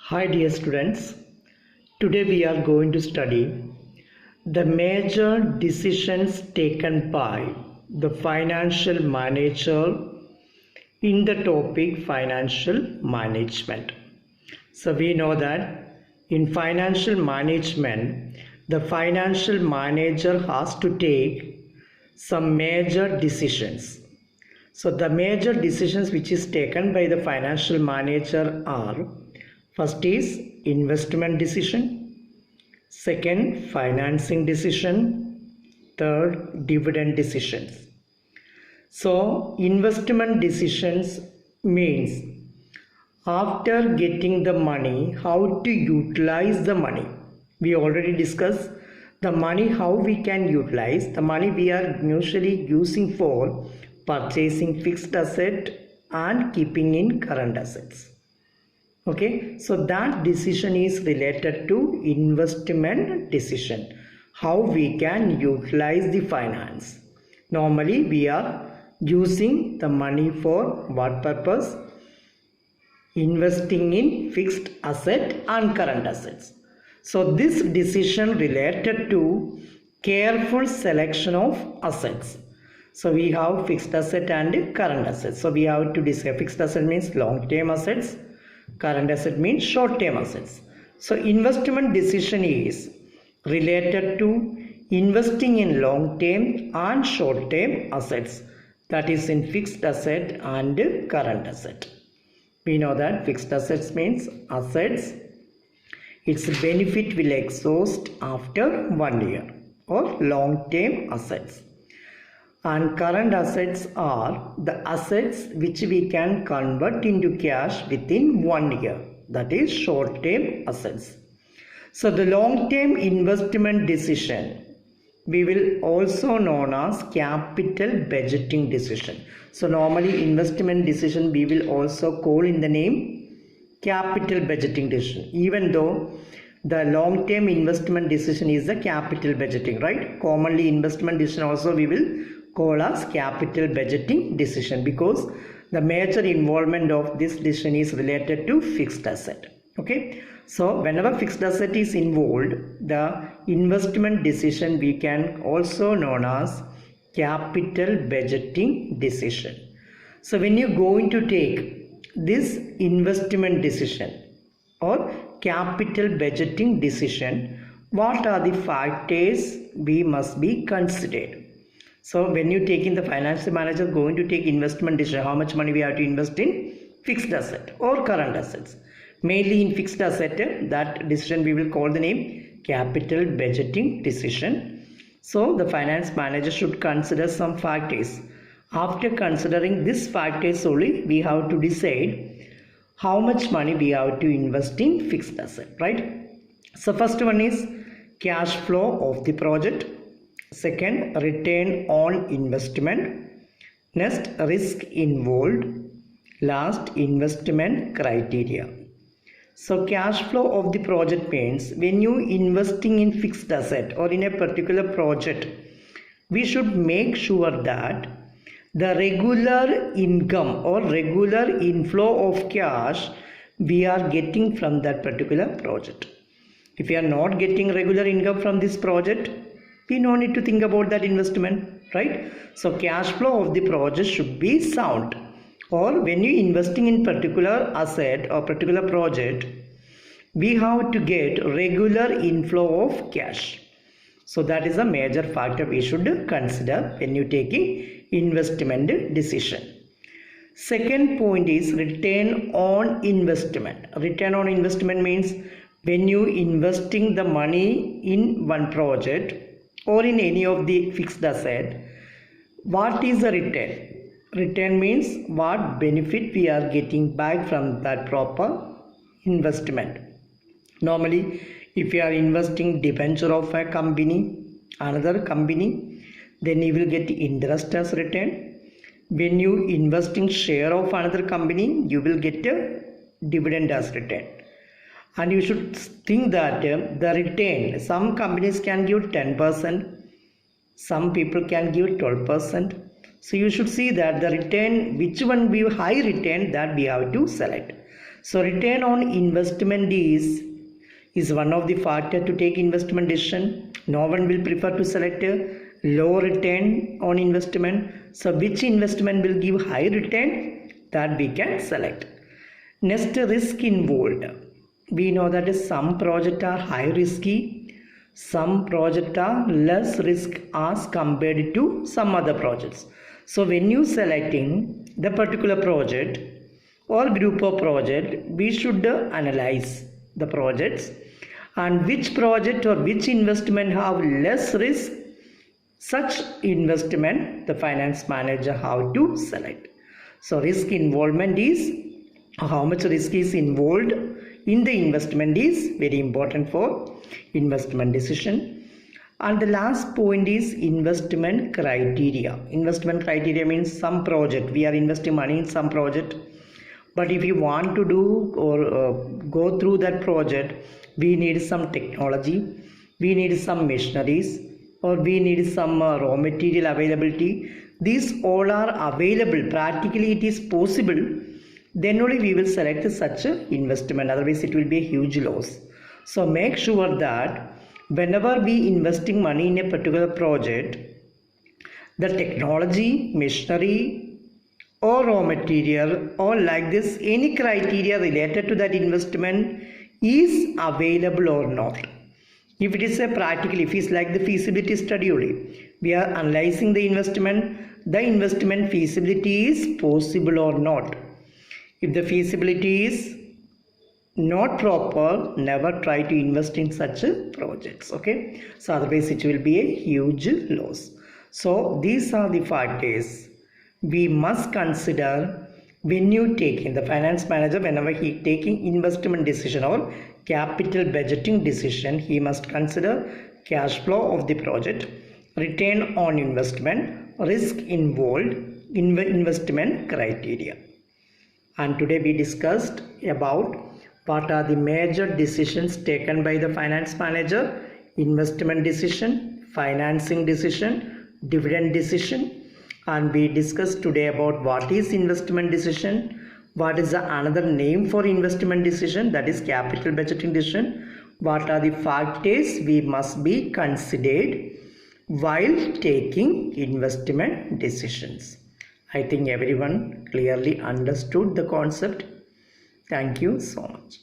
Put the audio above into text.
Hi dear students, today we are going to study the major decisions taken by the financial manager in the topic financial management. So we know that in financial management, the financial manager has to take some major decisions. So the major decisions which is taken by the financial manager are: first is investment decision, second financing decision, third dividend decisions. So investment decisions means after getting the money, how to utilize the money. We already discussed the money, how we can utilize the money. We are usually using for purchasing fixed asset and keeping in current assets. Okay, so that decision is related to investment decision, how we can utilize the finance. Normally we are using the money for what purpose? Investing in fixed asset and current assets. So this decision related to careful selection of assets. So we have fixed asset and current assets. So we have to decide. Fixed asset means long term assets, current asset means short term assets. So investment decision is related to investing in long term and short term assets, that is in fixed asset and current asset. We know that fixed assets means assets, its benefit will exhaust after 1 year, or long term assets. And current assets are the assets which we can convert into cash within 1 year, that is short term assets. So the long term investment decision we will also known as capital budgeting decision. So normally investment decision we will also call in the name capital budgeting decision, even though the long term investment decision is the capital budgeting, right? Commonly investment decision also we will call as capital budgeting decision, because the major involvement of this decision is related to fixed asset. Okay, so whenever fixed asset is involved, the investment decision we can also known as capital budgeting decision. So when you going to take this investment decision or capital budgeting decision, what are the factors we must be considered? So when you take in the financial manager going to take investment decision, how much money we have to invest in fixed asset or current assets. Mainly in fixed asset, that decision we will call the name capital budgeting decision. So the finance manager should consider some factors. After considering these factors only, we have to decide how much money we have to invest in fixed asset, right? So first one is cash flow of the project. Second, return on investment. Next, risk involved. Last, investment criteria. So cash flow of the project means when you investing in fixed asset or in a particular project, we should make sure that the regular income or regular inflow of cash we are getting from that particular project. If we are not getting regular income from this project, we no need to think about that investment, right? So cash flow of the project should be sound. Or when you investing in particular asset or particular project, we have to get regular inflow of cash. So that is a major factor we should consider when you taking investment decision. Second point is return on investment. Return on investment means when you investing the money in one project or in any of the fixed asset, what is the return? Return means what benefit we are getting back from that proper investment. Normally, if you are investing debenture of a company, another company, then you will get interest as return. When you invest in share of another company, you will get a dividend as return. And you should think that the return, some companies can give 10%, some people can give 12%. So you should see that the return, which one be high return, that we have to select. So return on investment is one of the factor to take investment decision. No one will prefer to select a low return on investment. So which investment will give high return, that we can select. Next, risk involved. We know that some projects are high risky, some projects are less risk as compared to some other projects. So when you selecting the particular project or group of project, we should analyze the projects and which project or which investment have less risk. Such investment the finance manager have to select. So risk involvement is how much risk is involved in the investment is very important for investment decision. And the last point is investment criteria. Investment criteria means some project, we are investing money in some project, but if you want to do or go through that project, we need some technology, we need some machineries, or we need some raw material availability. These all are available, practically it is possible, then only we will select such an investment, otherwise it will be a huge loss. So make sure that whenever we investing money in a particular project, the technology, machinery or raw material or like this, any criteria related to that investment is available or not. If it is a practical, if it's like the feasibility study only, we are analyzing the investment feasibility is possible or not. If the feasibility is not proper, never try to invest in such projects. Okay, so otherwise it will be a huge loss. So these are the factors we must consider when you taking the finance manager, whenever he taking investment decision or capital budgeting decision, he must consider cash flow of the project, return on investment, risk involved, investment criteria. And today we discussed about what are the major decisions taken by the finance manager: investment decision, financing decision, dividend decision. And we discussed today about what is investment decision, what is the another name for investment decision, that is capital budgeting decision, what are the factors we must be considered while taking investment decisions. I think everyone clearly understood the concept. Thank you so much.